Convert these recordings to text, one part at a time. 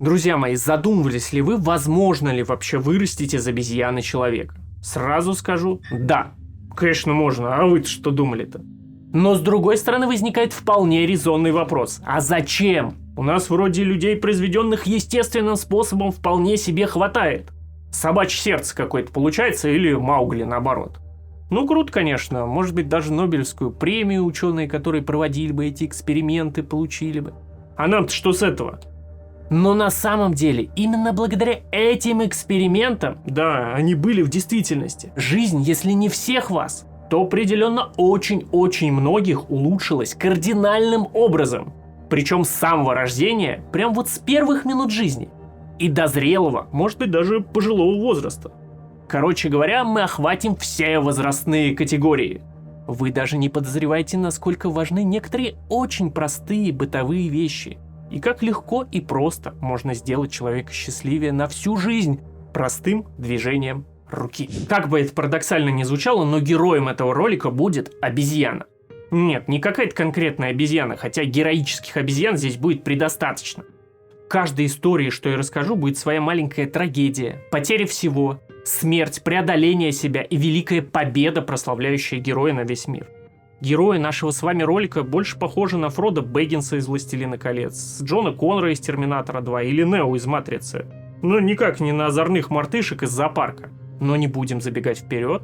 Друзья мои, задумывались ли вы, возможно ли вообще вырастить из обезьяны человека? Сразу скажу, да. Конечно, можно, а вы-то что думали-то? Но с другой стороны возникает вполне резонный вопрос. А зачем? У нас вроде людей, произведенных естественным способом, вполне себе хватает. Собачье сердце какое-то получается или Маугли наоборот. Ну, круто, конечно. Может быть, даже Нобелевскую премию ученые, которые проводили бы эти эксперименты, получили бы. А нам-то что с этого? Но на самом деле, именно благодаря этим экспериментам, да, они были в действительности, жизнь, если не всех вас, то определенно очень-очень многих улучшилась кардинальным образом. Причем с самого рождения, прям вот с первых минут жизни. И до зрелого, может быть, даже пожилого возраста. Короче говоря, мы охватим все возрастные категории. Вы даже не подозреваете, насколько важны некоторые очень простые бытовые вещи. И как легко и просто можно сделать человека счастливее на всю жизнь простым движением руки. Как бы это парадоксально ни звучало, но героем этого ролика будет обезьяна. Нет, не какая-то конкретная обезьяна, хотя героических обезьян здесь будет предостаточно. В каждой истории, что я расскажу, будет своя маленькая трагедия, потеря всего, смерть, преодоление себя и великая победа, прославляющая героя на весь мир. Герои нашего с вами ролика больше похожи на Фродо Бэггинса из «Властелина колец», Джона Коннора из «Терминатора 2» или Нео из «Матрицы». Но никак не на озорных мартышек из зоопарка. Но не будем забегать вперед,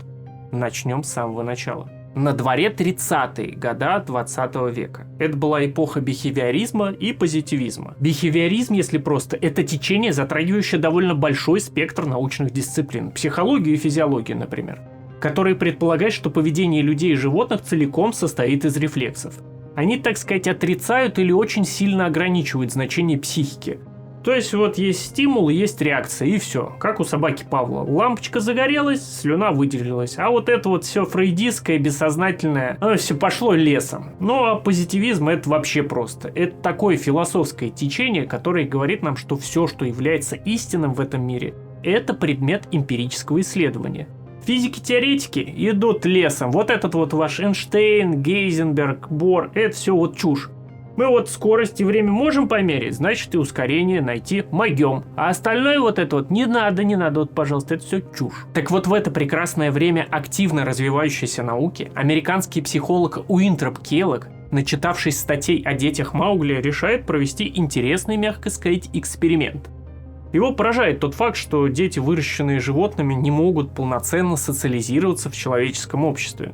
начнем с самого начала. На дворе 30-е года 20 века. Это была эпоха бихевиоризма и позитивизма. Бихевиоризм, если просто, это течение, затрагивающее довольно большой спектр научных дисциплин. Психологию и физиологию, например. Который предполагает, что поведение людей и животных целиком состоит из рефлексов. Они, так сказать, отрицают или очень сильно ограничивают значение психики. То есть вот есть стимул и есть реакция, и все. Как у собаки Павла. Лампочка загорелась, слюна выделилась. А вот это вот все фрейдистское, бессознательное, оно все пошло лесом. Ну а позитивизм это вообще просто. Это такое философское течение, которое говорит нам, что все, что является истинным в этом мире, это предмет эмпирического исследования. Физики-теоретики идут лесом. Вот этот вот ваш Эйнштейн, Гейзенберг, Бор, это все вот чушь. Мы вот скорость и время можем померить, значит и ускорение найти могем. А остальное вот это вот не надо, вот, пожалуйста, это все чушь. Так вот в это прекрасное время активно развивающейся науки американский психолог Уинтроп Келлог, начитавшись статей о детях Маугли, решает провести интересный, мягко сказать, эксперимент. Его поражает тот факт, что дети, выращенные животными, не могут полноценно социализироваться в человеческом обществе.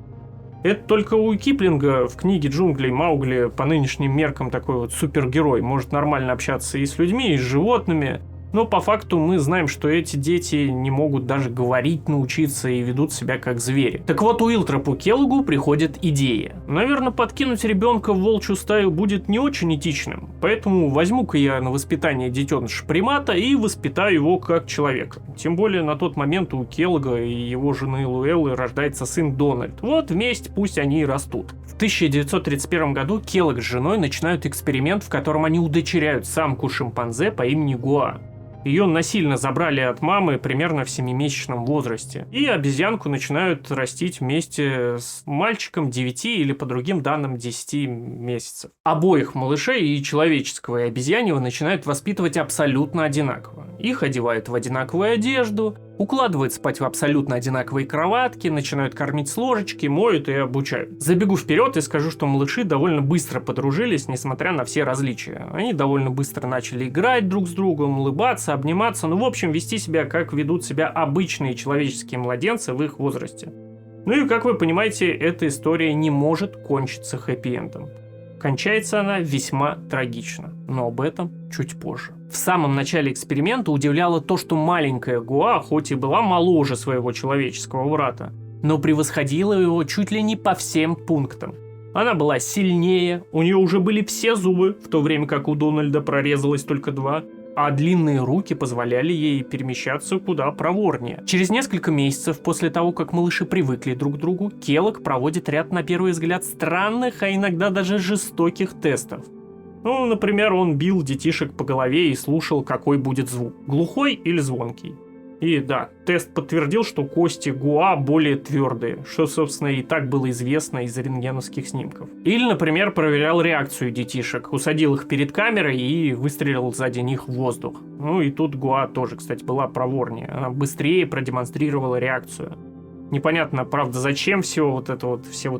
Это только у Киплинга в книге «Джунглей» Маугли по нынешним меркам такой вот супергерой, может нормально общаться и с людьми, и с животными. Но по факту мы знаем, что эти дети не могут даже говорить научиться и ведут себя как звери. Так вот, Уилтропу Келлогу приходит идея. Наверное, подкинуть ребенка в волчью стаю будет не очень этичным, поэтому возьму-ка я на воспитание детеныша примата и воспитаю его как человека. Тем более на тот момент у Келлога и его жены Луэллы рождается сын Дональд. Вот вместе пусть они и растут. В 1931 году Келлог с женой начинают эксперимент, в котором они удочеряют самку шимпанзе по имени Гуа. Ее насильно забрали от мамы примерно в 7-месячном возрасте. И обезьянку начинают растить вместе с мальчиком 9 или, по другим данным, 10 месяцев. Обоих малышей, и человеческого, и обезьяньего, начинают воспитывать абсолютно одинаково. Их одевают в одинаковую одежду, укладывают спать в абсолютно одинаковые кроватки, начинают кормить с ложечки, моют и обучают. Забегу вперед и скажу, что малыши довольно быстро подружились, несмотря на все различия. Они довольно быстро начали играть друг с другом, улыбаться, обниматься, ну в общем вести себя, как ведут себя обычные человеческие младенцы в их возрасте. Ну и как вы понимаете, эта история не может кончиться хэппи-эндом. Кончается она весьма трагично, но об этом чуть позже. В самом начале эксперимента удивляло то, что маленькая Гуа, хоть и была моложе своего человеческого брата, но превосходила его чуть ли не по всем пунктам. Она была сильнее, у нее уже были все зубы, в то время как у Дональда прорезалось только 2, а длинные руки позволяли ей перемещаться куда проворнее. Через несколько месяцев после того, как малыши привыкли друг к другу, Келлог проводит ряд, на первый взгляд, странных, а иногда даже жестоких тестов. Ну, например, он бил детишек по голове и слушал, какой будет звук, глухой или звонкий. И да, тест подтвердил, что кости Гуа более твердые, что, собственно, и так было известно из рентгеновских снимков. Или, например, проверял реакцию детишек, усадил их перед камерой и выстрелил сзади них в воздух. Ну и тут Гуа тоже, кстати, была проворнее. Она быстрее продемонстрировала реакцию. Непонятно, правда, зачем все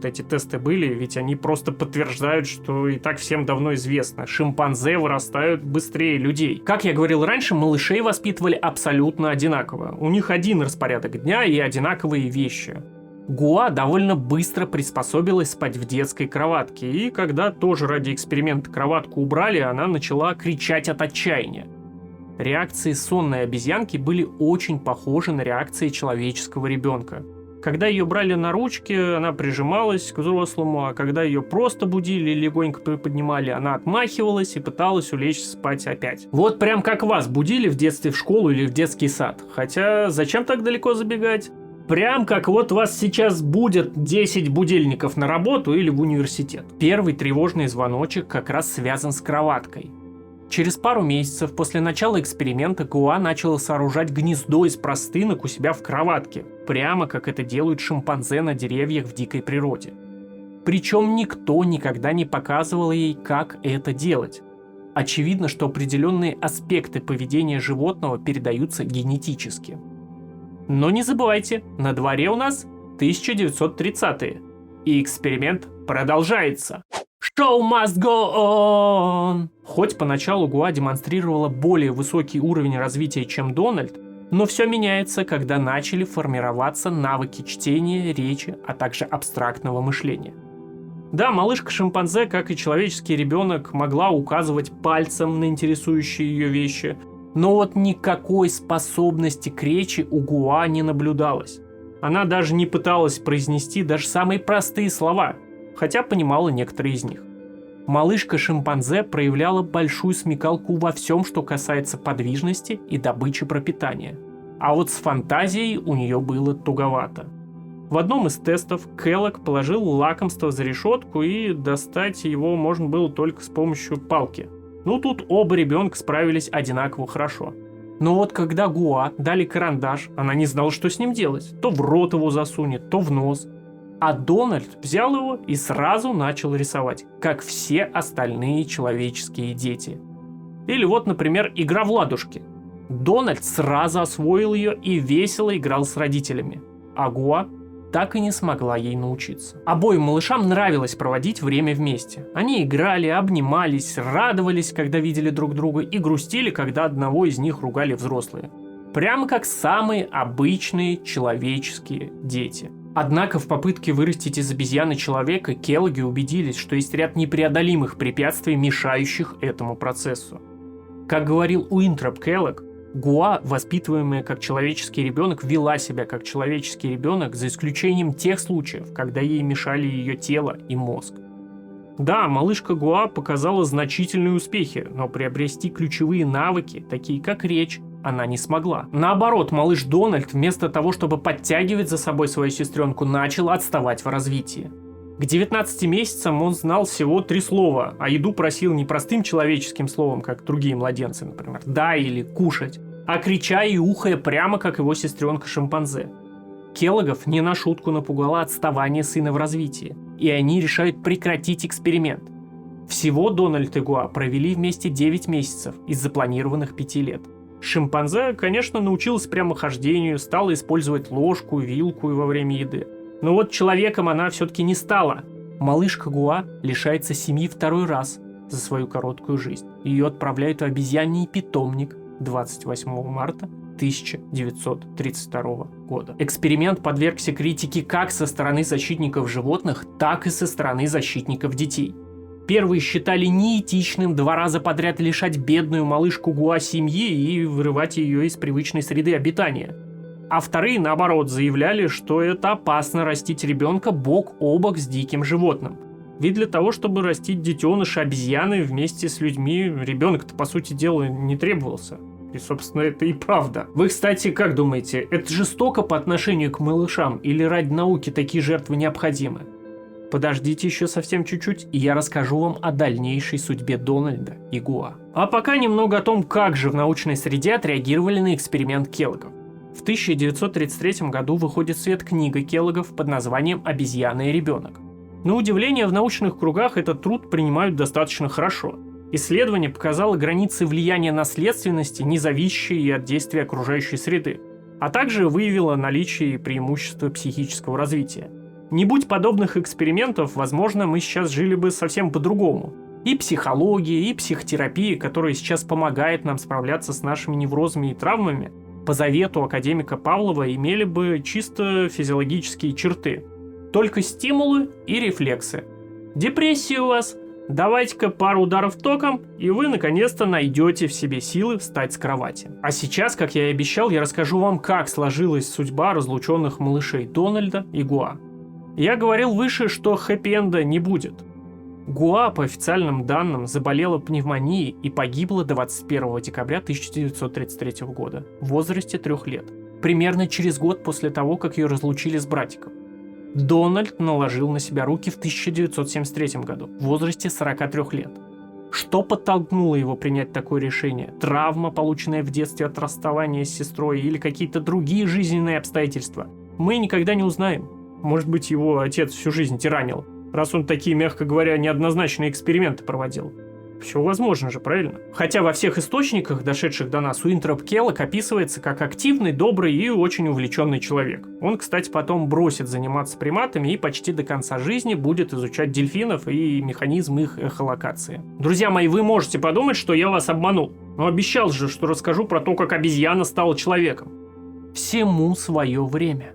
эти тесты были, ведь они просто подтверждают, что и так всем давно известно. Шимпанзе вырастают быстрее людей. Как я говорил раньше, малышей воспитывали абсолютно одинаково. У них один распорядок дня и одинаковые вещи. Гуа довольно быстро приспособилась спать в детской кроватке, и когда тоже ради эксперимента кроватку убрали, она начала кричать от отчаяния. Реакции сонной обезьянки были очень похожи на реакции человеческого ребенка. Когда ее брали на ручки, она прижималась к взрослому, а когда ее просто будили и легонько приподнимали, она отмахивалась и пыталась улечься спать опять. Вот прям как вас будили в детстве в школу или в детский сад. Хотя зачем так далеко забегать? Прям как вот вас сейчас будет 10 будильников на работу или в университет. Первый тревожный звоночек как раз связан с кроваткой. Через пару месяцев после начала эксперимента Гуа начала сооружать гнездо из простынок у себя в кроватке, прямо как это делают шимпанзе на деревьях в дикой природе. Причем никто никогда не показывал ей, как это делать. Очевидно, что определенные аспекты поведения животного передаются генетически. Но не забывайте, на дворе у нас 1930-е, и эксперимент продолжается. Show must go on! Хоть поначалу Гуа демонстрировала более высокий уровень развития, чем Дональд, но все меняется, когда начали формироваться навыки чтения, речи, а также абстрактного мышления. Да, малышка-шимпанзе, как и человеческий ребенок, могла указывать пальцем на интересующие ее вещи, но вот никакой способности к речи у Гуа не наблюдалось. Она даже не пыталась произнести даже самые простые слова, хотя понимала некоторые из них. Малышка-шимпанзе проявляла большую смекалку во всем, что касается подвижности и добычи пропитания. А вот с фантазией у нее было туговато. В одном из тестов Келлог положил лакомство за решетку, и достать его можно было только с помощью палки. Ну тут оба ребенка справились одинаково хорошо. Но вот когда Гуа дали карандаш, она не знала, что с ним делать. То в рот его засунет, то в нос. А Дональд взял его и сразу начал рисовать, как все остальные человеческие дети. Или вот, например, игра в ладушки. Дональд сразу освоил ее и весело играл с родителями. А Гуа так и не смогла ей научиться. Обоим малышам нравилось проводить время вместе. Они играли, обнимались, радовались, когда видели друг друга, и грустили, когда одного из них ругали взрослые. Прямо как самые обычные человеческие дети. Однако в попытке вырастить из обезьяны человека Келлоги убедились, что есть ряд непреодолимых препятствий, мешающих этому процессу. Как говорил Уинтроп Келлог, Гуа, воспитываемая как человеческий ребенок, вела себя как человеческий ребенок, за исключением тех случаев, когда ей мешали ее тело и мозг. Да, малышка Гуа показала значительные успехи, но приобрести ключевые навыки, такие как речь, она не смогла. Наоборот, малыш Дональд, вместо того, чтобы подтягивать за собой свою сестренку, начал отставать в развитии. К 19 месяцам он знал всего 3 слова, а еду просил не простым человеческим словом, как другие младенцы, например, «да» или «кушать», а крича и ухая прямо как его сестренка-шимпанзе. Келлогов не на шутку напугало отставание сына в развитии, и они решают прекратить эксперимент. Всего Дональд и Гуа провели вместе 9 месяцев из запланированных 5 лет. Шимпанзе, конечно, научилась прямохождению, стала использовать ложку, вилку во время еды. Но вот человеком она все-таки не стала. Малышка Гуа лишается семьи второй раз за свою короткую жизнь. Ее отправляют в обезьяний питомник 28 марта 1932 года. Эксперимент подвергся критике как со стороны защитников животных, так и со стороны защитников детей. Первые считали неэтичным 2 раза подряд лишать бедную малышку Гуа семьи и вырывать ее из привычной среды обитания. А вторые, наоборот, заявляли, что это опасно растить ребенка бок о бок с диким животным. Ведь для того, чтобы растить детеныша обезьяны вместе с людьми, ребенок-то, по сути дела, не требовался. И, собственно, это и правда. Вы, кстати, как думаете, это жестоко по отношению к малышам или ради науки такие жертвы необходимы? Подождите еще совсем чуть-чуть, и я расскажу вам о дальнейшей судьбе Дональда и Гуа. А пока немного о том, как же в научной среде отреагировали на эксперимент Келлогов. В 1933 году выходит в свет книга Келлогов под названием «Обезьяна и ребенок». На удивление, в научных кругах этот труд принимают достаточно хорошо. Исследование показало границы влияния наследственности, не зависящие от действия окружающей среды, а также выявило наличие и преимущества психического развития. Не будь подобных экспериментов, возможно, мы сейчас жили бы совсем по-другому. И психология, и психотерапия, которая сейчас помогает нам справляться с нашими неврозами и травмами, по завету академика Павлова имели бы чисто физиологические черты. Только стимулы и рефлексы. Депрессия у вас? Давайте-ка пару ударов током, и вы наконец-то найдете в себе силы встать с кровати. А сейчас, как я и обещал, я расскажу вам, как сложилась судьба разлученных малышей Дональда и Гуа. Я говорил выше, что хэппи-энда не будет. Гуа, по официальным данным, заболела пневмонией и погибла 21 декабря 1933 года в возрасте 3 лет, примерно через год после того, как ее разлучили с братиком. Дональд наложил на себя руки в 1973 году в возрасте 43 лет. Что подтолкнуло его принять такое решение? Травма, полученная в детстве от расставания с сестрой, или какие-то другие жизненные обстоятельства? Мы никогда не узнаем. Может быть, его отец всю жизнь тиранил, раз он такие, мягко говоря, неоднозначные эксперименты проводил. Все возможно же, правильно? Хотя во всех источниках, дошедших до нас, Уинтроп Келлог описывается как активный, добрый и очень увлеченный человек. Он, кстати, потом бросит заниматься приматами и почти до конца жизни будет изучать дельфинов и механизм их эхолокации. Друзья мои, вы можете подумать, что я вас обманул, но обещал же, что расскажу про то, как обезьяна стала человеком. Всему свое время.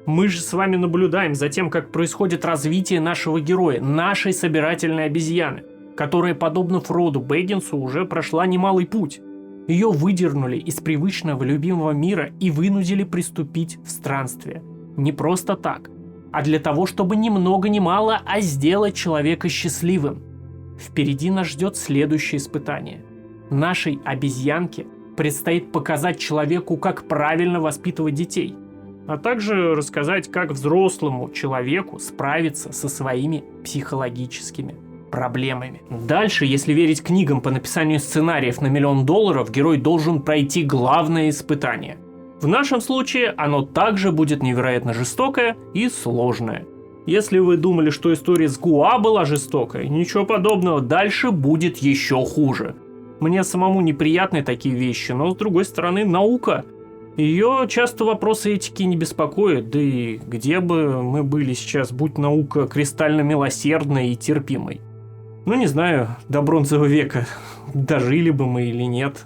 Мы же с вами наблюдаем за тем, как происходит развитие нашего героя, нашей собирательной обезьяны, которая, подобно Фроду Бэггинсу, уже прошла немалый путь. Ее выдернули из привычного любимого мира и вынудили приступить в странствие. Не просто так, а для того, чтобы ни много ни мало, а сделать человека счастливым. Впереди нас ждет следующее испытание. Нашей обезьянке предстоит показать человеку, как правильно воспитывать детей, а также рассказать, как взрослому человеку справиться со своими психологическими проблемами. Дальше, если верить книгам по написанию сценариев на $1 миллион, герой должен пройти главное испытание. В нашем случае оно также будет невероятно жестокое и сложное. Если вы думали, что история с Гуа была жестокой, ничего подобного, дальше будет еще хуже. Мне самому неприятны такие вещи, но с другой стороны, наука. Ее часто вопросы этики не беспокоят, да и где бы мы были сейчас, будь наука кристально милосердной и терпимой. Ну не знаю, до бронзового века дожили бы мы или нет.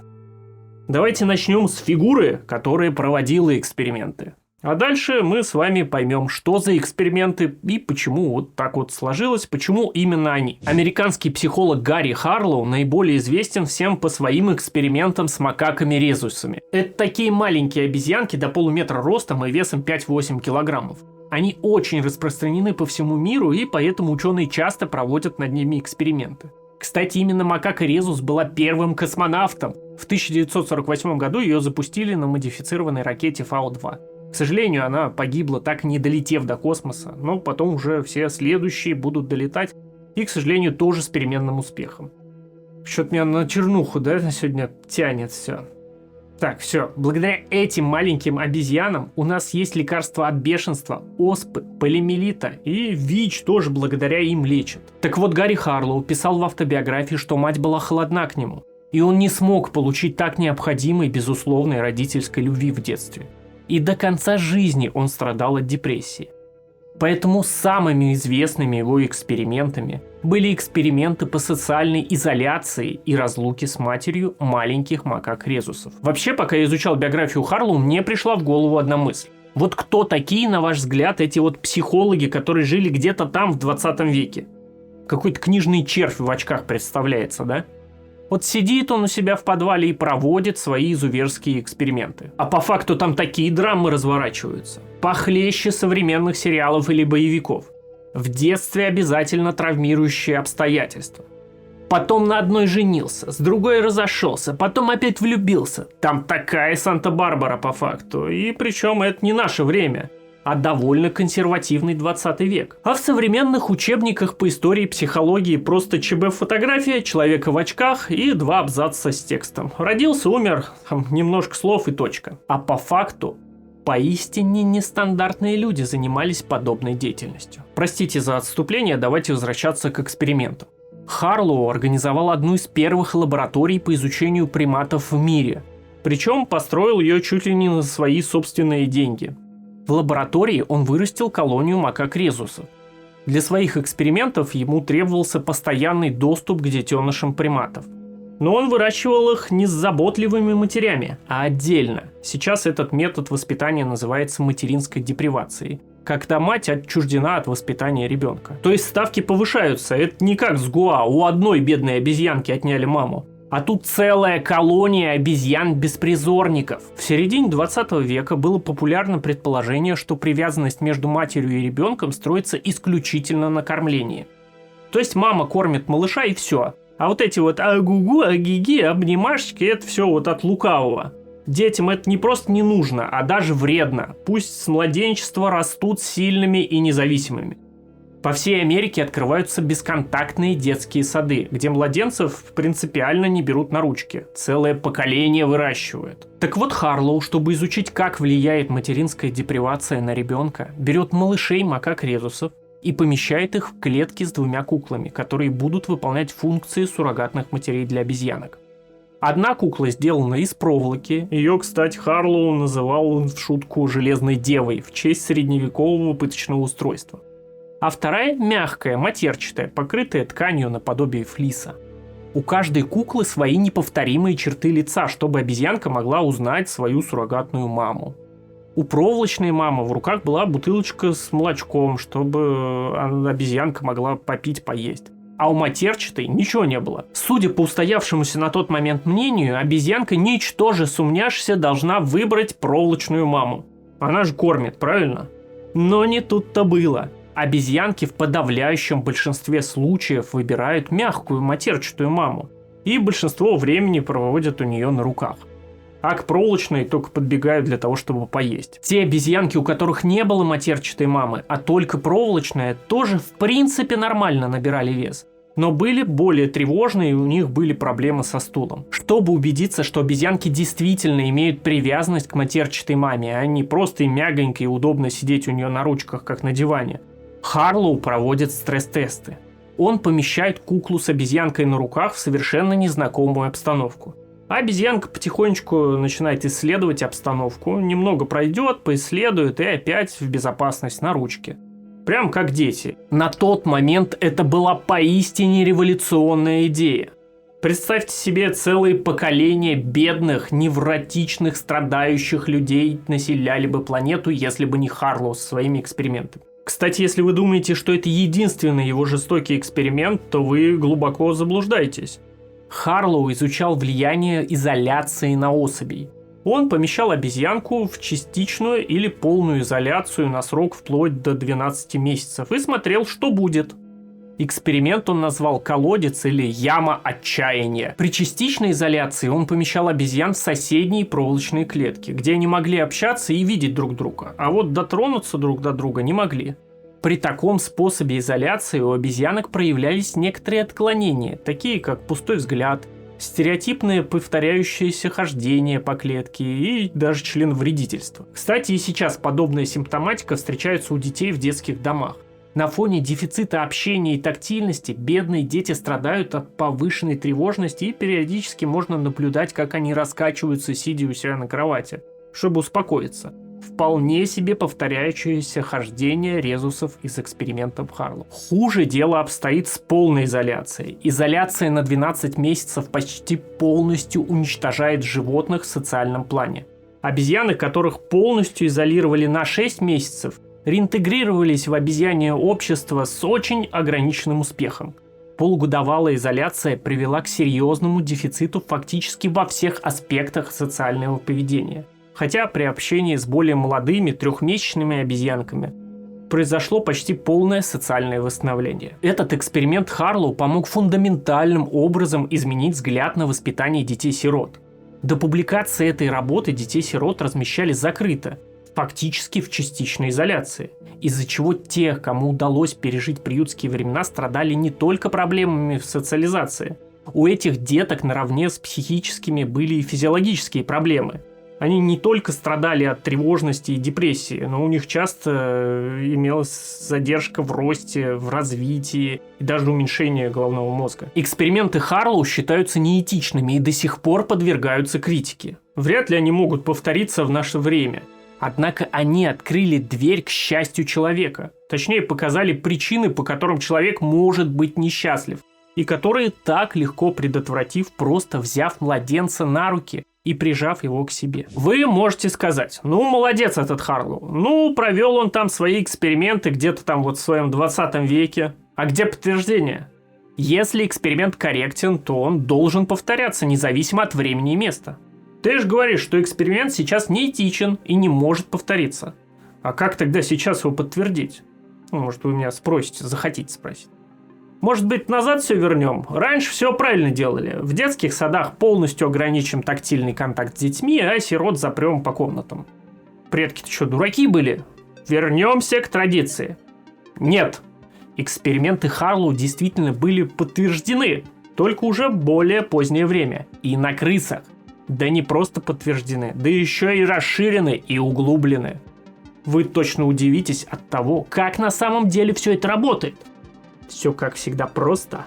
Давайте начнем с фигуры, которая проводила эксперименты. А дальше мы с вами поймем, что за эксперименты и почему вот так вот сложилось, почему именно они. Американский психолог Гарри Харлоу наиболее известен всем по своим экспериментам с макаками-резусами. Это такие маленькие обезьянки до полуметра ростом и весом 5-8 килограммов. Они очень распространены по всему миру, и поэтому ученые часто проводят над ними эксперименты. Кстати, именно макака Резус была первым космонавтом. В 1948 году ее запустили на модифицированной ракете Фау-2. К сожалению, она погибла, так и не долетев до космоса, но потом уже все следующие будут долетать, и, к сожалению, тоже с переменным успехом. Что-то меня на чернуху, да, сегодня тянет все. Так, все, благодаря этим маленьким обезьянам у нас есть лекарства от бешенства, оспы, полиомиелита, и ВИЧ тоже благодаря им лечат. Так вот, Гарри Харлоу писал в автобиографии, что мать была холодна к нему, и он не смог получить так необходимой безусловной родительской любви в детстве. И до конца жизни он страдал от депрессии. Поэтому самыми известными его экспериментами были эксперименты по социальной изоляции и разлуке с матерью маленьких макак-резусов. Вообще, пока я изучал биографию Харлоу, мне пришла в голову одна мысль. Вот кто такие, на ваш взгляд, эти вот психологи, которые жили где-то там в 20 веке? Какой-то книжный червь в очках представляется, да? Вот сидит он у себя в подвале и проводит свои изуверские эксперименты. А по факту там такие драмы разворачиваются. Похлеще современных сериалов или боевиков. В детстве обязательно травмирующие обстоятельства. Потом на одной женился, с другой разошелся, потом опять влюбился. Там такая Санта-Барбара по факту. И причем это не наше время, а довольно консервативный 20 век. А в современных учебниках по истории психологии просто ЧБ-фотография человека в очках и 2 абзаца с текстом. Родился, умер, немножко слов и точка. А по факту Поистине нестандартные люди занимались подобной деятельностью. Простите за отступление, давайте возвращаться к эксперименту. Харлоу организовал одну из первых лабораторий по изучению приматов в мире. Причем построил ее чуть ли не на свои собственные деньги. В лаборатории он вырастил колонию макак-резусов. Для своих экспериментов ему требовался постоянный доступ к детенышам приматов. Но он выращивал их не с заботливыми матерями, а отдельно. Сейчас этот метод воспитания называется материнской депривацией, когда мать отчуждена от воспитания ребенка. То есть ставки повышаются, это не как с Гоа, у одной бедной обезьянки отняли маму. А тут целая колония обезьян-беспризорников. В середине 20 века было популярно предположение, что привязанность между матерью и ребенком строится исключительно на кормлении. То есть мама кормит малыша и все. А вот эти вот агугу, агиги, обнимашечки, это все вот от лукавого. Детям это не просто не нужно, а даже вредно. Пусть с младенчества растут сильными и независимыми. По всей Америке открываются бесконтактные детские сады, где младенцев принципиально не берут на ручки. Целое поколение выращивают. Так вот, Харлоу, чтобы изучить, как влияет материнская депривация на ребенка, берет малышей макак-резусов и помещает их в клетки с 2 куклами, которые будут выполнять функции суррогатных матерей для обезьянок. Одна кукла сделана из проволоки. Ее, кстати, Харлоу называл в шутку «железной девой» в честь средневекового пыточного устройства. А вторая мягкая, матерчатая, покрытая тканью наподобие флиса. У каждой куклы свои неповторимые черты лица, чтобы обезьянка могла узнать свою суррогатную маму. У проволочной мамы в руках была бутылочка с молочком, чтобы обезьянка могла попить, поесть. А у матерчатой ничего не было. Судя по устоявшемуся на тот момент мнению, обезьянка, ничтоже сумняшися, должна выбрать проволочную маму. Она же кормит, правильно? Но не тут-то было. Обезьянки в подавляющем большинстве случаев выбирают мягкую матерчатую маму. И большинство времени проводят у нее на руках. А к проволочной только подбегают для того, чтобы поесть. Те обезьянки, у которых не было матерчатой мамы, а только проволочная, тоже в принципе нормально набирали вес. Но были более тревожные, и у них были проблемы со стулом. Чтобы убедиться, что обезьянки действительно имеют привязанность к матерчатой маме, а не просто им мягонько и удобно сидеть у нее на ручках, как на диване, Харлоу проводит стресс-тесты. Он помещает куклу с обезьянкой на руках в совершенно незнакомую обстановку. А обезьянка потихонечку начинает исследовать обстановку, немного пройдет, поисследует и опять в безопасность на ручке. Прям как дети. На тот момент это была поистине революционная идея. Представьте себе целые поколения бедных, невротичных, страдающих людей населяли бы планету, если бы не Харлоу со своими экспериментами. Кстати, если вы думаете, что это единственный его жестокий эксперимент, то вы глубоко заблуждаетесь. Харлоу изучал влияние изоляции на особей. Он помещал обезьянку в частичную или полную изоляцию на срок вплоть до 12 месяцев и смотрел, что будет. Эксперимент он назвал «колодец» или «яма отчаяния». При частичной изоляции он помещал обезьян в соседние проволочные клетки, где они могли общаться и видеть друг друга, а вот дотронуться друг до друга не могли. При таком способе изоляции у обезьянок проявлялись некоторые отклонения, такие как пустой взгляд, стереотипное повторяющееся хождение по клетке и даже членовредительство. Кстати, и сейчас подобная симптоматика встречается у детей в детских домах. На фоне дефицита общения и тактильности бедные дети страдают от повышенной тревожности, и периодически можно наблюдать, как они раскачиваются, сидя у себя на кровати, чтобы успокоиться. Вполне себе повторяющееся хождение резусов из экспериментов Харлоу. Хуже дело обстоит с полной изоляцией. Изоляция на 12 месяцев почти полностью уничтожает животных в социальном плане. Обезьяны, которых полностью изолировали на 6 месяцев, реинтегрировались в обезьянье общество с очень ограниченным успехом. Полугодовалая изоляция привела к серьезному дефициту фактически во всех аспектах социального поведения. Хотя при общении с более молодыми трехмесячными обезьянками произошло почти полное социальное восстановление. Этот эксперимент Харлоу помог фундаментальным образом изменить взгляд на воспитание детей-сирот. До публикации этой работы детей-сирот размещали закрыто, фактически в частичной изоляции, из-за чего те, кому удалось пережить приютские времена, страдали не только проблемами в социализации. У этих деток наравне с психическими были и физиологические проблемы. Они не только страдали от тревожности и депрессии, но у них часто имелась задержка в росте, в развитии и даже уменьшение головного мозга. Эксперименты Харлоу считаются неэтичными и до сих пор подвергаются критике. Вряд ли они могут повториться в наше время. Однако они открыли дверь к счастью человека. Точнее, показали причины, по которым человек может быть несчастлив, и которые так легко предотвратив, просто взяв младенца на руки и прижав его к себе. Вы можете сказать: ну, молодец этот Харлоу, ну, провел он там свои эксперименты где-то там вот в своем 20 веке. А где подтверждение? Если эксперимент корректен, то он должен повторяться, независимо от времени и места. Ты же говоришь, что эксперимент сейчас неэтичен и не может повториться. А как тогда сейчас его подтвердить? Ну, может, вы меня спросите, захотите спросить. Может быть, назад все вернем? Раньше все правильно делали. В детских садах полностью ограничим тактильный контакт с детьми, а сирот запрем по комнатам. Предки-то что, дураки были? Вернемся к традиции. Нет. Эксперименты Харлоу действительно были подтверждены, только уже в более позднее время. И на крысах. Да не просто подтверждены, да еще и расширены и углублены. Вы точно удивитесь от того, как на самом деле все это работает. Все, как всегда, просто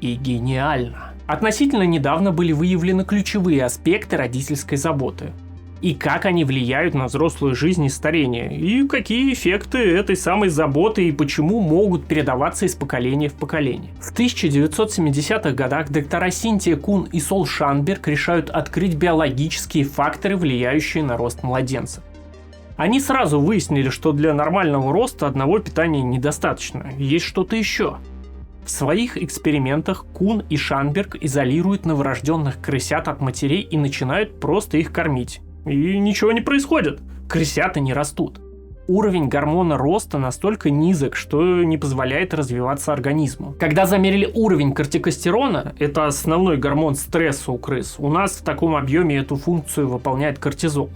и гениально. Относительно недавно были выявлены ключевые аспекты родительской заботы. И как они влияют на взрослую жизнь и старение. И какие эффекты этой самой заботы и почему могут передаваться из поколения в поколение. В 1970-х годах доктора Синтия Кун и Сол Шанберг решают открыть биологические факторы, влияющие на рост младенца. Они сразу выяснили, что для нормального роста одного питания недостаточно, есть что-то еще. В своих экспериментах Кун и Шанберг изолируют новорожденных крысят от матерей и начинают просто их кормить. И ничего не происходит, крысята не растут. Уровень гормона роста настолько низок, что не позволяет развиваться организму. Когда замерили уровень кортикостерона, это основной гормон стресса у крыс, у нас в таком объеме эту функцию выполняет кортизол.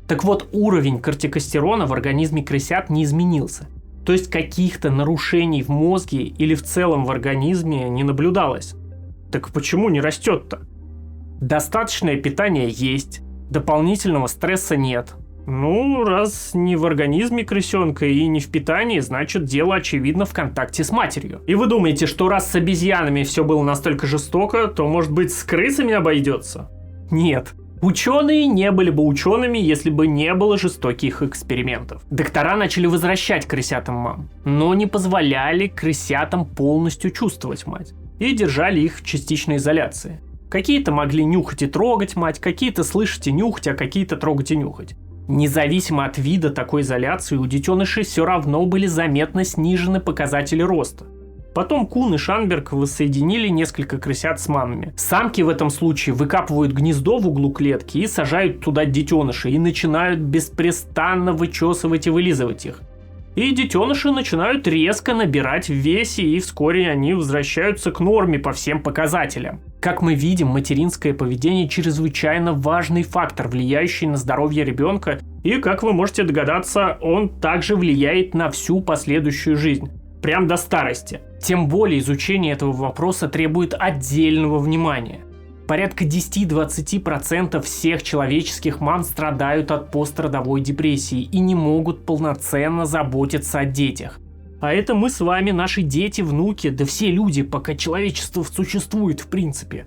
Так вот, уровень кортикостерона в организме крысят не изменился. То есть каких-то нарушений в мозге или в целом в организме не наблюдалось. Так почему не растет-то? Достаточное питание есть, дополнительного стресса нет. Ну, раз не в организме крысенка и не в питании, значит дело очевидно в контакте с матерью. И вы думаете, что раз с обезьянами все было настолько жестоко, то может быть с крысами обойдется? Нет. Ученые не были бы учеными, если бы не было жестоких экспериментов. Доктора начали возвращать крысятам мам, но не позволяли крысятам полностью чувствовать мать и держали их в частичной изоляции. Какие-то могли нюхать и трогать мать, какие-то слышать и нюхать, а какие-то трогать и нюхать. Независимо от вида такой изоляции, у детенышей все равно были заметно снижены показатели роста. Потом Кун и Шанберг воссоединили несколько крысят с мамами. Самки в этом случае выкапывают гнездо в углу клетки и сажают туда детенышей и начинают беспрестанно вычесывать и вылизывать их. И детеныши начинают резко набирать в весе, и вскоре они возвращаются к норме по всем показателям. Как мы видим, материнское поведение чрезвычайно важный фактор, влияющий на здоровье ребенка, и, как вы можете догадаться, он также влияет на всю последующую жизнь. Прям до старости. Тем более изучение этого вопроса требует отдельного внимания. Порядка 10-20% всех человеческих мам страдают от пострадовой депрессии и не могут полноценно заботиться о детях. А это мы с вами, наши дети, внуки, да все люди, пока человечество существует в принципе.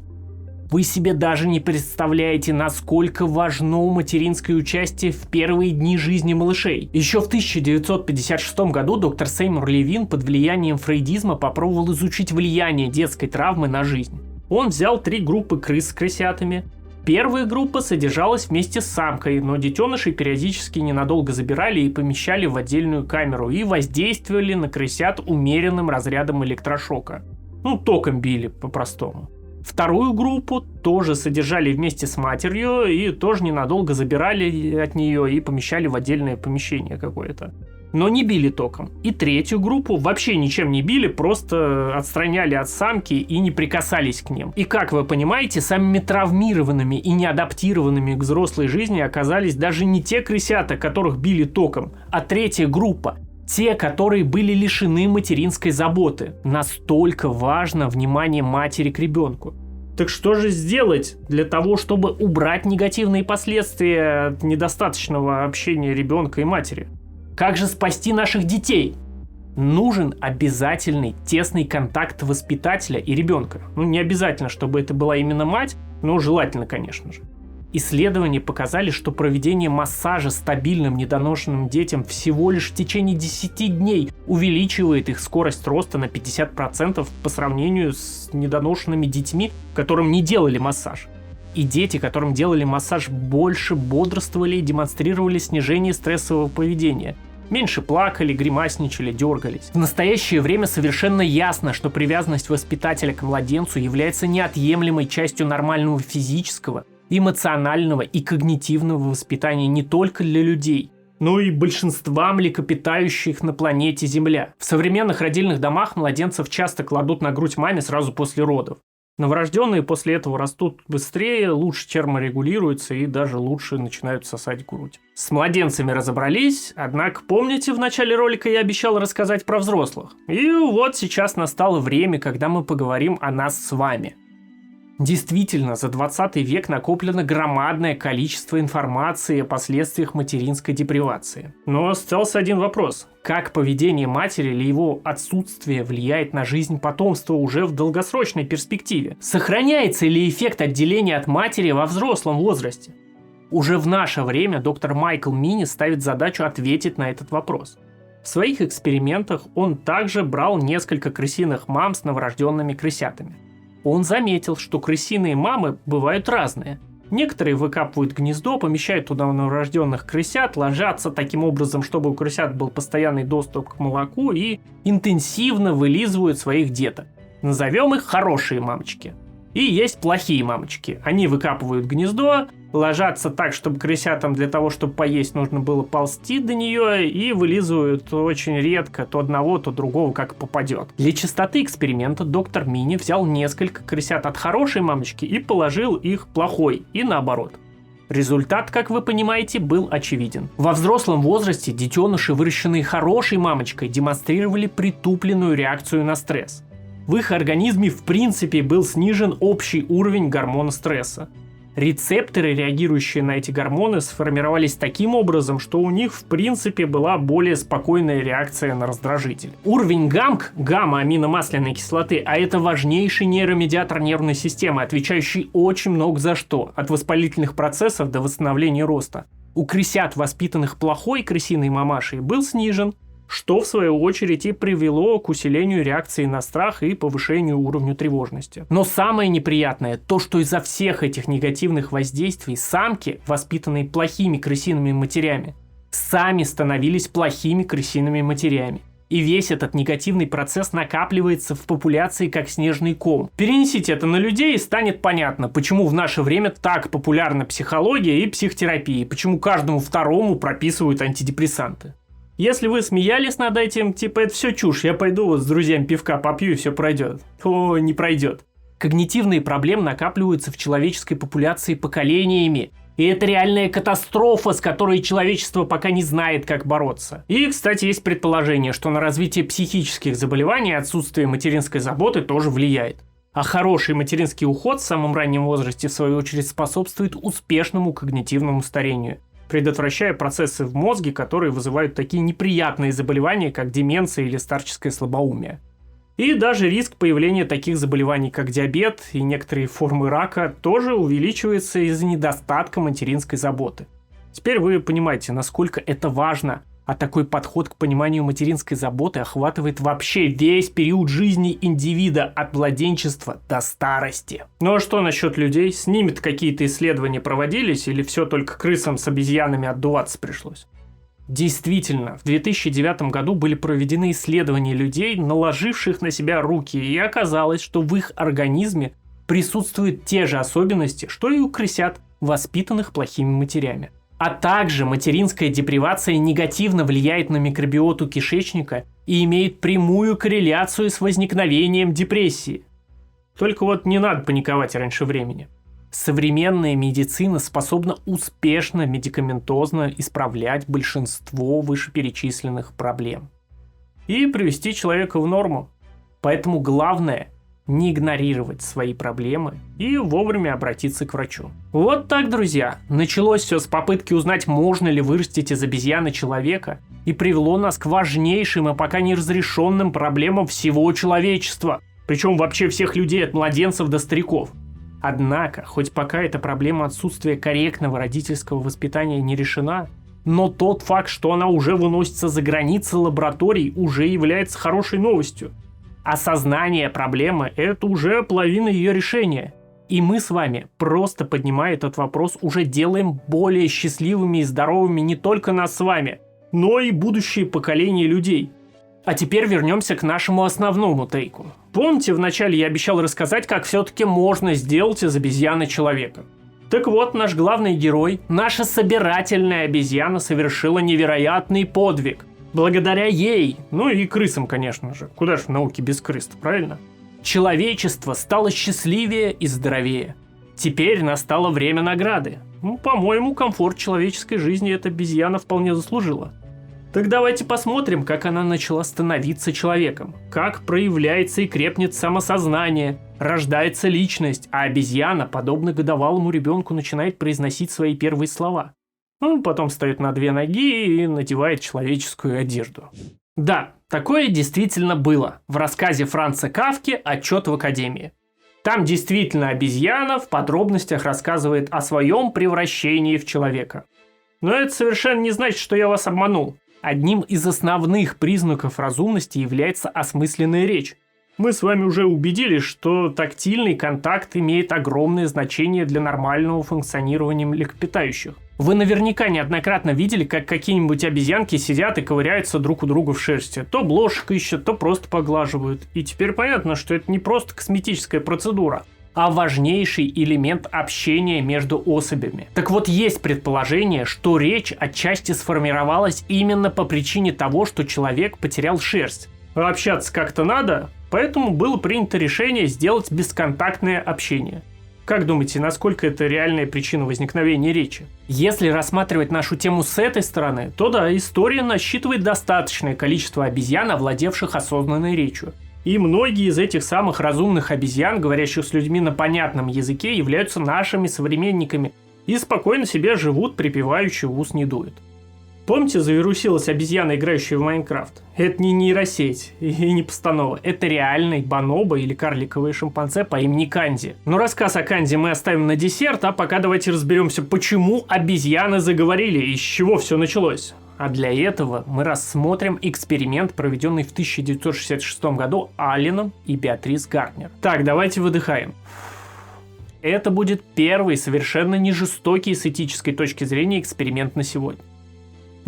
Вы себе даже не представляете, насколько важно материнское участие в первые дни жизни малышей. Еще в 1956 году доктор Сеймур Левин под влиянием фрейдизма попробовал изучить влияние детской травмы на жизнь. Он взял 3 группы крыс с крысятами. Первая группа содержалась вместе с самкой, но детенышей периодически ненадолго забирали и помещали в отдельную камеру и воздействовали на крысят умеренным разрядом электрошока. Ну, током били по-простому. Вторую группу тоже содержали вместе с матерью и тоже ненадолго забирали от нее и помещали в отдельное помещение какое-то. Но не били током. И третью группу вообще ничем не били, просто отстраняли от самки и не прикасались к ним. И как вы понимаете, самыми травмированными и неадаптированными к взрослой жизни оказались даже не те крысята, которых били током, а третья группа. Те, которые были лишены материнской заботы. Настолько важно внимание матери к ребенку. Так что же сделать для того, чтобы убрать негативные последствия от недостаточного общения ребенка и матери? Как же спасти наших детей? Нужен обязательный тесный контакт воспитателя и ребенка. Не обязательно, чтобы это была именно мать, но желательно, конечно же. Исследования показали, что проведение массажа стабильным недоношенным детям всего лишь в течение 10 дней увеличивает их скорость роста на 50% по сравнению с недоношенными детьми, которым не делали массаж. И дети, которым делали массаж, больше бодрствовали и демонстрировали снижение стрессового поведения. Меньше плакали, гримасничали, дергались. В настоящее время совершенно ясно, что привязанность воспитателя к младенцу является неотъемлемой частью нормального физического, эмоционального и когнитивного воспитания не только для людей, но и большинства млекопитающих на планете Земля. В современных родильных домах младенцев часто кладут на грудь маме сразу после родов. Новорожденные после этого растут быстрее, лучше терморегулируются и даже лучше начинают сосать грудь. С младенцами разобрались, однако помните, в начале ролика я обещал рассказать про взрослых. И вот сейчас настало время, когда мы поговорим о нас с вами. Действительно, за 20 век накоплено громадное количество информации о последствиях материнской депривации. Но остался один вопрос. Как поведение матери или его отсутствие влияет на жизнь потомства уже в долгосрочной перспективе? Сохраняется ли эффект отделения от матери во взрослом возрасте? Уже в наше время доктор Майкл Мини ставит задачу ответить на этот вопрос. В своих экспериментах он также брал несколько крысиных мам с новорожденными крысятами. Он заметил, что крысиные мамы бывают разные. Некоторые выкапывают гнездо, помещают туда новорожденных крысят, ложатся таким образом, чтобы у крысят был постоянный доступ к молоку и интенсивно вылизывают своих деток. Назовем их хорошие мамочки. И есть плохие мамочки. Они выкапывают гнездо, ложатся так, чтобы крысятам для того, чтобы поесть, нужно было ползти до нее, и вылизывают очень редко то одного, то другого, как попадет. Для чистоты эксперимента доктор Мини взял несколько крысят от хорошей мамочки и положил их плохой, и наоборот. Результат, как вы понимаете, был очевиден. Во взрослом возрасте детеныши, выращенные хорошей мамочкой, демонстрировали притупленную реакцию на стресс. В их организме в принципе был снижен общий уровень гормона стресса. Рецепторы, реагирующие на эти гормоны, сформировались таким образом, что у них в принципе была более спокойная реакция на раздражитель. Уровень ГАМК, гамма-аминомасляной кислоты, а это важнейший нейромедиатор нервной системы, отвечающий очень много за что, от воспалительных процессов до восстановления роста. У крысят, воспитанных плохой крысиной мамашей, был снижен, что в свою очередь и привело к усилению реакции на страх и повышению уровня тревожности. Но самое неприятное то, что из-за всех этих негативных воздействий самки, воспитанные плохими крысиными матерями, сами становились плохими крысиными матерями. И весь этот негативный процесс накапливается в популяции как снежный ком. Перенесите это на людей, и станет понятно, почему в наше время так популярна психология и психотерапия, и почему каждому второму прописывают антидепрессанты. Если вы смеялись над этим, типа это все чушь, я пойду вот с друзьями пивка попью и все пройдет. О, не пройдет. Когнитивные проблемы накапливаются в человеческой популяции поколениями. И это реальная катастрофа, с которой человечество пока не знает, как бороться. И, кстати, есть предположение, что на развитие психических заболеваний отсутствие материнской заботы тоже влияет. А хороший материнский уход в самом раннем возрасте, в свою очередь, способствует успешному когнитивному старению, предотвращая процессы в мозге, которые вызывают такие неприятные заболевания, как деменция или старческое слабоумие. И даже риск появления таких заболеваний, как диабет и некоторые формы рака, тоже увеличивается из-за недостатка материнской заботы. Теперь вы понимаете, насколько это важно, а такой подход к пониманию материнской заботы охватывает вообще весь период жизни индивида от младенчества до старости. Ну а что насчет людей? С ними-то какие-то исследования проводились или все только крысам с обезьянами отдуваться пришлось? Действительно, в 2009 году были проведены исследования людей, наложивших на себя руки, и оказалось, что в их организме присутствуют те же особенности, что и у крысят, воспитанных плохими матерями. А также материнская депривация негативно влияет на микробиоту кишечника и имеет прямую корреляцию с возникновением депрессии. Только вот не надо паниковать раньше времени. Современная медицина способна успешно медикаментозно исправлять большинство вышеперечисленных проблем и привести человека в норму. Поэтому главное не игнорировать свои проблемы и вовремя обратиться к врачу. Вот так, друзья. Началось все с попытки узнать, можно ли вырастить из обезьяны человека, и привело нас к важнейшим и пока неразрешенным проблемам всего человечества. Причем вообще всех людей, от младенцев до стариков. Однако, хоть пока эта проблема отсутствия корректного родительского воспитания не решена, но тот факт, что она уже выносится за границы лабораторий, уже является хорошей новостью. Осознание проблемы – это уже половина ее решения. И мы с вами, просто поднимая этот вопрос, уже делаем более счастливыми и здоровыми не только нас с вами, но и будущее поколение людей. А теперь вернемся к нашему основному тейку. Помните, вначале я обещал рассказать, как все-таки можно сделать из обезьяны человека? Так вот, наш главный герой, наша собирательная обезьяна, совершила невероятный подвиг. Благодаря ей, ну и крысам, конечно же, куда же в науке без крыс, правильно? Человечество стало счастливее и здоровее. Теперь настало время награды. По-моему, комфорт человеческой жизни эта обезьяна вполне заслужила. Так давайте посмотрим, как она начала становиться человеком, как проявляется и крепнет самосознание, рождается личность, а обезьяна, подобно годовалому ребенку, начинает произносить свои первые слова. Потом встает на 2 ноги и надевает человеческую одежду. Да, такое действительно было в рассказе Франца Кафки «Отчет в Академии». Там действительно обезьяна в подробностях рассказывает о своем превращении в человека. Но это совершенно не значит, что я вас обманул. Одним из основных признаков разумности является осмысленная речь. Мы с вами уже убедились, что тактильный контакт имеет огромное значение для нормального функционирования млекопитающих. Вы наверняка неоднократно видели, как какие-нибудь обезьянки сидят и ковыряются друг у друга в шерсти. То блошек ищут, то просто поглаживают. И теперь понятно, что это не просто косметическая процедура, а важнейший элемент общения между особями. Так вот, есть предположение, что речь отчасти сформировалась именно по причине того, что человек потерял шерсть. А общаться как-то надо, поэтому было принято решение сделать бесконтактное общение. Как думаете, насколько это реальная причина возникновения речи? Если рассматривать нашу тему с этой стороны, то да, история насчитывает достаточное количество обезьян, овладевших осознанной речью. И многие из этих самых разумных обезьян, говорящих с людьми на понятном языке, являются нашими современниками и спокойно себе живут, припеваючи в ус не дует. Помните, завирусилась обезьяна, играющая в Майнкрафт? Это не нейросеть и не постанова. Это реальный бонобо или карликовый шимпанзе по имени Канди. Но рассказ о Канди мы оставим на десерт, а пока давайте разберемся, почему обезьяны заговорили и с чего все началось. А для этого мы рассмотрим эксперимент, проведенный в 1966 году Алленом и Беатрис Гарднер. Так, давайте выдыхаем. Это будет первый совершенно не жестокий с этической точки зрения эксперимент на сегодня.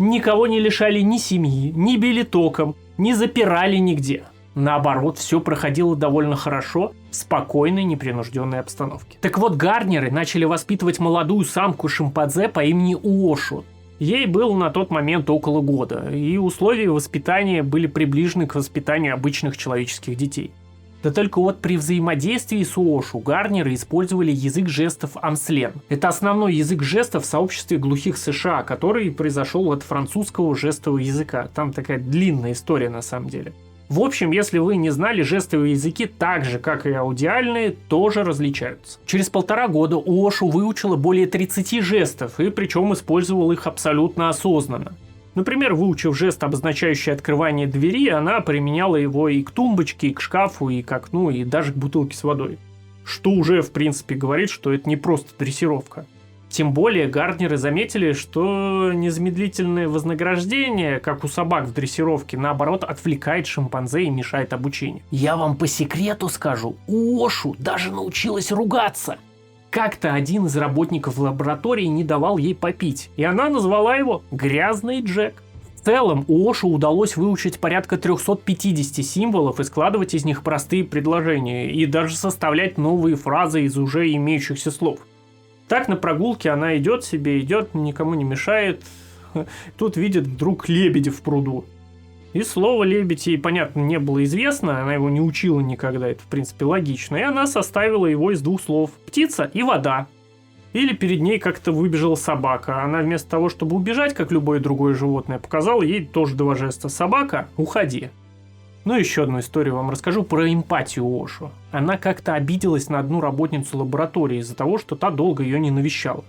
Никого не лишали ни семьи, ни били током, не запирали нигде. Наоборот, все проходило довольно хорошо, в спокойной, непринужденной обстановке. Так вот, Гарднеры начали воспитывать молодую самку шимпанзе по имени Уошу. Ей было на тот момент около года, и условия воспитания были приближены к воспитанию обычных человеческих детей. Да только вот при взаимодействии с Уошу Гарднеры использовали язык жестов амслен. Это основной язык жестов в сообществе глухих США, который произошел от французского жестового языка. Там такая длинная история на самом деле. В общем, если вы не знали, жестовые языки, так же как и аудиальные, тоже различаются. Через 1,5 года Уошу выучила более 30 жестов, и причем использовала их абсолютно осознанно. Например, выучив жест, обозначающий открывание двери, она применяла его и к тумбочке, и к шкафу, и к окну, и даже к бутылке с водой. Что уже, в принципе, говорит, что это не просто дрессировка. Тем более, Гарднеры заметили, что незамедлительное вознаграждение, как у собак в дрессировке, наоборот, отвлекает шимпанзе и мешает обучению. Я вам по секрету скажу, Уошу даже научилась ругаться. Как-то один из работников лаборатории не давал ей попить, и она назвала его «Грязный Джек». В целом, Уошу удалось выучить порядка 350 символов и складывать из них простые предложения, и даже составлять новые фразы из уже имеющихся слов. Так на прогулке она идет себе, идет, никому не мешает. Тут видит вдруг лебедя в пруду. И слово «лебедь» ей, понятно, не было известно, она его не учила никогда, это в принципе логично. И она составила его из 2 слов «птица» и «вода». Или перед ней как-то выбежала собака. Она вместо того, чтобы убежать, как любое другое животное, показала ей тоже 2 жеста. «Собака, уходи». Ну и еще одну историю вам расскажу про эмпатию Ошу. Она как-то обиделась на одну работницу лаборатории из-за того, что та долго ее не навещала.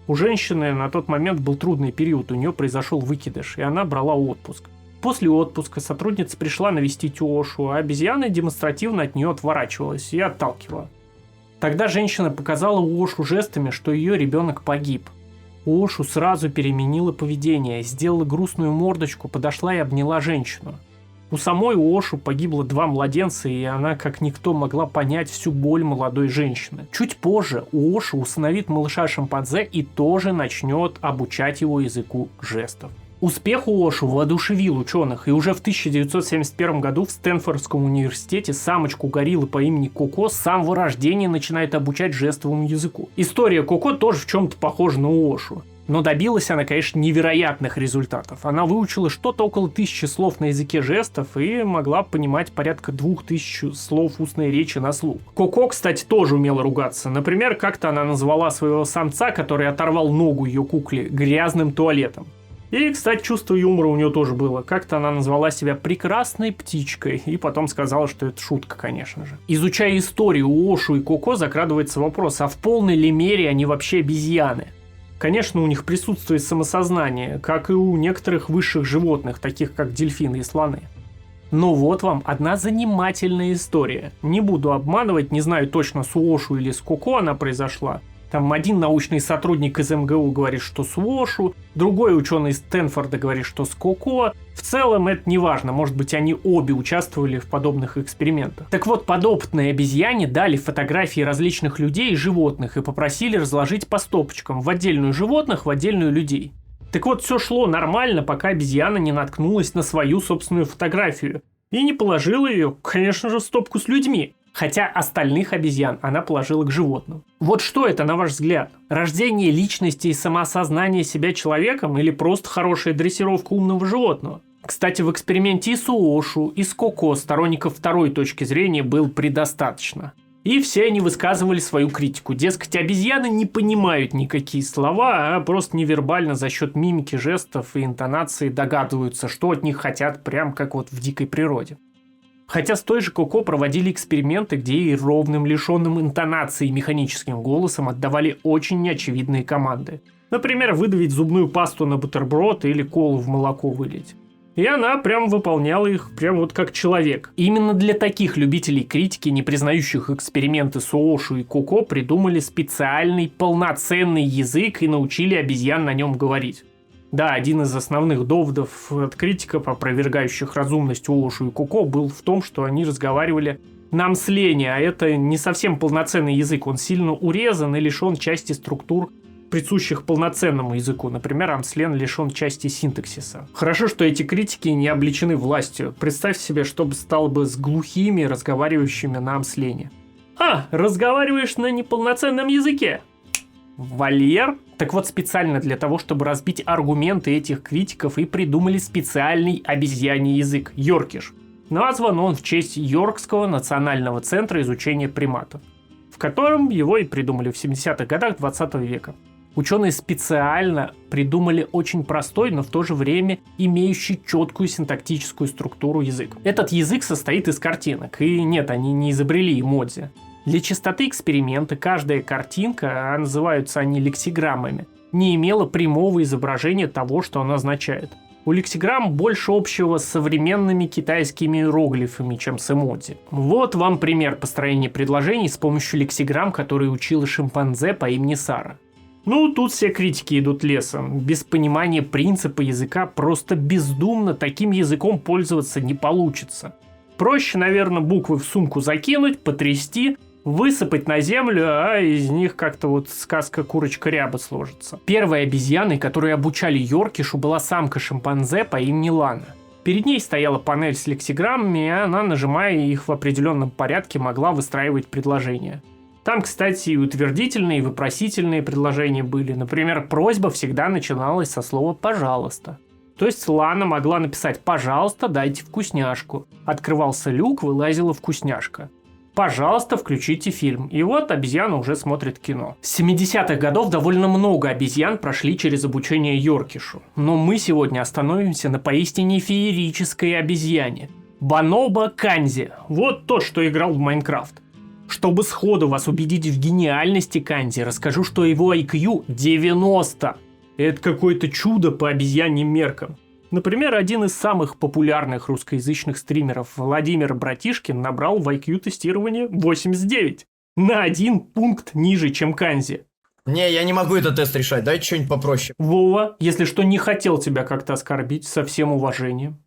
У женщины на тот момент был трудный период, у нее произошел выкидыш, и она брала отпуск. После отпуска сотрудница пришла навестить Ошу, а обезьяна демонстративно от нее отворачивалась и отталкивала. Тогда женщина показала Ошу жестами, что ее ребенок погиб. Ошу сразу переменила поведение, сделала грустную мордочку, подошла и обняла женщину. У самой Ошу погибло 2 младенца, и она как никто могла понять всю боль молодой женщины. Чуть позже Ошу усыновит малыша-шимпанзе и тоже начнет обучать его языку жестов. Успех Ошу воодушевил ученых, и уже в 1971 году в Стэнфордском университете самочку гориллы по имени Коко с самого рождения начинает обучать жестовому языку. История Коко тоже в чем-то похожа на Ошу. Но добилась она, конечно, невероятных результатов. Она выучила что-то около 1000 слов на языке жестов и могла понимать порядка 2000 слов устной речи на слух. Коко, кстати, тоже умела ругаться. Например, как-то она назвала своего самца, который оторвал ногу ее кукле, грязным туалетом. И, кстати, чувство юмора у нее тоже было. Как-то она назвала себя прекрасной птичкой и потом сказала, что это шутка, конечно же. Изучая историю Ошу и Коко, закрадывается вопрос, а в полной ли мере они вообще обезьяны? Конечно, у них присутствует самосознание, как и у некоторых высших животных, таких как дельфины и слоны. Но вот вам одна занимательная история. Не буду обманывать, не знаю точно, с Ошу или с Коко она произошла. Там один научный сотрудник из МГУ говорит, что с Ошу, другой ученый из Стэнфорда говорит, что с Коко. В целом это не важно, может быть, они обе участвовали в подобных экспериментах. Так вот, подопытные обезьяне дали фотографии различных людей и животных и попросили разложить по стопочкам, в отдельную животных, в отдельную людей. Так вот, все шло нормально, пока обезьяна не наткнулась на свою собственную фотографию и не положила ее, конечно же, в стопку с людьми. Хотя остальных обезьян она положила к животным. Вот что это, на ваш взгляд? Рождение личности и самоосознание себя человеком или просто хорошая дрессировка умного животного? Кстати, в эксперименте и с Ошу, и с Коко сторонников второй точки зрения было предостаточно. И все они высказывали свою критику. Дескать, обезьяны не понимают никакие слова, а просто невербально за счет мимики, жестов и интонации догадываются, что от них хотят, прям как вот в дикой природе. Хотя с той же Коко проводили эксперименты, где и ровным, лишенным интонации механическим голосом отдавали очень неочевидные команды. Например, выдавить зубную пасту на бутерброд или колу в молоко вылить. И она прям выполняла их прям вот как человек. Именно для таких любителей критики, не признающих эксперименты с Ошу и Коко, придумали специальный полноценный язык и научили обезьян на нем говорить. Да, один из основных доводов от критиков, опровергающих разумность Ошу и Коко, был в том, что они разговаривали на мслене, а это не совсем полноценный язык, он сильно урезан и лишен части структур, присущих полноценному языку. Например, амслен лишен части синтаксиса. Хорошо, что эти критики не облечены властью. Представь себе, что бы стало бы с глухими, разговаривающими на амслене. Разговариваешь на неполноценном языке? Вольер? Так вот, специально для того, чтобы разбить аргументы этих критиков, и придумали специальный обезьяний язык – йоркиш. Назван он в честь Йоркского национального центра изучения приматов, в котором его и придумали в 70-х годах 20 века. Ученые специально придумали очень простой, но в то же время имеющий четкую синтактическую структуру язык. Этот язык состоит из картинок, и нет, они не изобрели эмодзи. Для чистоты эксперимента каждая картинка, а называются они лексиграммами, не имела прямого изображения того, что она означает. У лексиграмм больше общего с современными китайскими иероглифами, чем с эмодзи. Вот вам пример построения предложений с помощью лексиграмм, которые учила шимпанзе по имени Сара. Ну, тут все критики идут лесом. Без понимания принципа языка просто бездумно таким языком пользоваться не получится. Проще, наверное, буквы в сумку закинуть, потрясти, высыпать на землю, а из них как-то вот сказка «Курочка-ряба» сложится. Первой обезьяной, которую обучали йоркишу, была самка шимпанзе по имени Лана. Перед ней стояла панель с лексиграммами, и она, нажимая их в определенном порядке, могла выстраивать предложения. Там, кстати, и утвердительные, и вопросительные предложения были. Например, просьба всегда начиналась со слова «пожалуйста». То есть Лана могла написать «пожалуйста, дайте вкусняшку». Открывался люк, вылазила вкусняшка. «Пожалуйста, включите фильм». И вот обезьяна уже смотрит кино. С 70-х годов довольно много обезьян прошли через обучение йоркишу. Но мы сегодня остановимся на поистине феерической обезьяне. Бонобо Канзи. Вот тот, что играл в Майнкрафт. Чтобы сходу вас убедить в гениальности Канзи, расскажу, что его IQ 90. Это какое-то чудо по обезьяньим меркам. Например, один из самых популярных русскоязычных стримеров Владимир Братишкин набрал в IQ-тестировании 89. На 1 пункт ниже, чем Канзи. Не, я не могу этот тест решать, дайте что-нибудь попроще. Вова, если что, не хотел тебя как-то оскорбить, со всем уважением.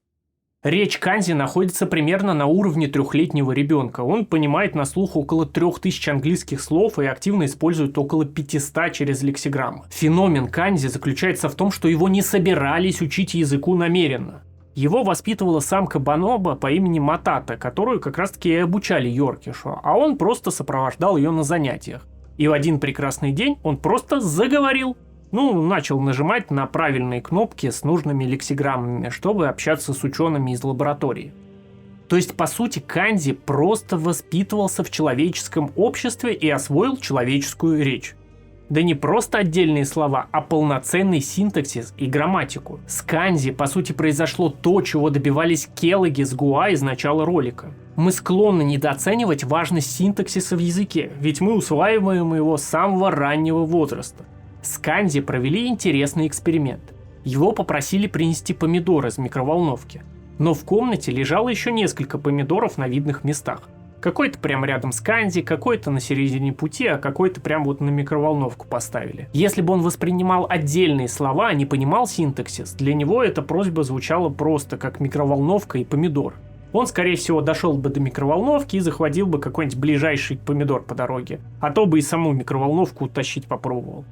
Речь Канзи находится примерно на уровне 3-летнего ребенка. Он понимает на слух около 3000 английских слов и активно использует около 500 через лексиграммы. Феномен Канзи заключается в том, что его не собирались учить языку намеренно. Его воспитывала самка бонобо по имени Матата, которую как раз-таки и обучали Йоркишу, а он просто сопровождал ее на занятиях. И в один прекрасный день он просто заговорил. Начал нажимать на правильные кнопки с нужными лексиграммами, чтобы общаться с учеными из лаборатории. То есть, по сути, Канзи просто воспитывался в человеческом обществе и освоил человеческую речь. Да не просто отдельные слова, а полноценный синтаксис и грамматику. С Канзи, по сути, произошло то, чего добивались Келлоги с Гуа из начала ролика. Мы склонны недооценивать важность синтаксиса в языке, ведь мы усваиваем его с самого раннего возраста. С Канзи провели интересный эксперимент. Его попросили принести помидоры из микроволновки. Но в комнате лежало еще несколько помидоров на видных местах. Какой-то прямо рядом с Канзи, какой-то на середине пути, а какой-то прямо вот на микроволновку поставили. Если бы он воспринимал отдельные слова, а не понимал синтаксис, для него эта просьба звучала просто как микроволновка и помидор. Он, скорее всего, дошел бы до микроволновки и захватил бы какой-нибудь ближайший помидор по дороге. А то бы и саму микроволновку утащить попробовал.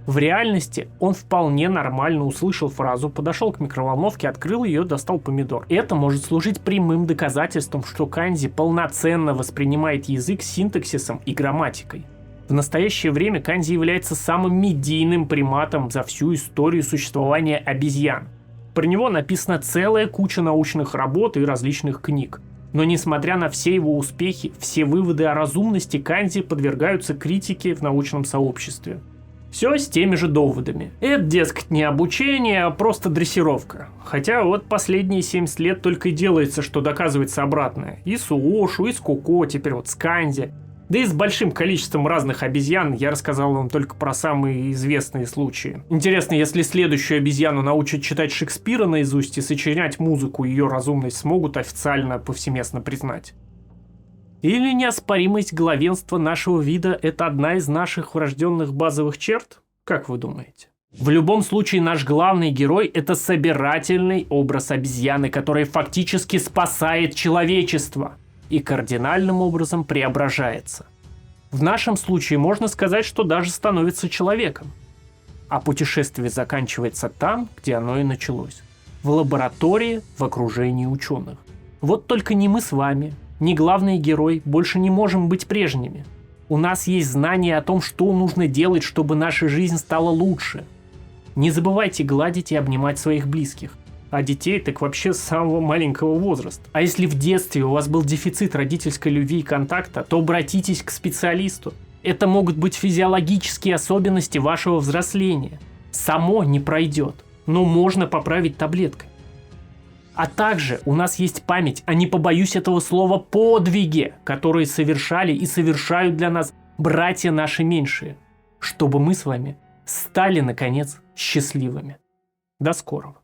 В реальности он вполне нормально услышал фразу, подошел к микроволновке, открыл ее, достал помидор. Это может служить прямым доказательством, что Канзи полноценно воспринимает язык с синтаксисом и грамматикой. В настоящее время Канзи является самым медийным приматом за всю историю существования обезьян. Про него написана целая куча научных работ и различных книг. Но несмотря на все его успехи, все выводы о разумности Канзи подвергаются критике в научном сообществе. Все с теми же доводами. Это, дескать, не обучение, а просто дрессировка. Хотя вот последние 70 лет только и делается, что доказывается обратное. И с Уошу, и с Коко, теперь вот с Канзи. Да и с большим количеством разных обезьян я рассказал вам только про самые известные случаи. Интересно, если следующую обезьяну научат читать Шекспира наизусть и сочинять музыку, ее разумность смогут официально повсеместно признать. Или неоспоримость главенства нашего вида – это одна из наших врожденных базовых черт? Как вы думаете? В любом случае, наш главный герой – это собирательный образ обезьяны, который фактически спасает человечество и кардинальным образом преображается. В нашем случае можно сказать, что даже становится человеком. А путешествие заканчивается там, где оно и началось. В лаборатории, в окружении ученых. Вот только не мы с вами, ни главный герой больше не можем быть прежними. У нас есть знание о том, что нужно делать, чтобы наша жизнь стала лучше. Не забывайте гладить и обнимать своих близких. А детей так вообще с самого маленького возраста. А если в детстве у вас был дефицит родительской любви и контакта, то обратитесь к специалисту. Это могут быть физиологические особенности вашего взросления. Само не пройдет, но можно поправить таблеткой. А также у нас есть память, а не побоюсь этого слова, подвиги, которые совершали и совершают для нас братья наши меньшие, чтобы мы с вами стали, наконец, счастливыми. До скорого.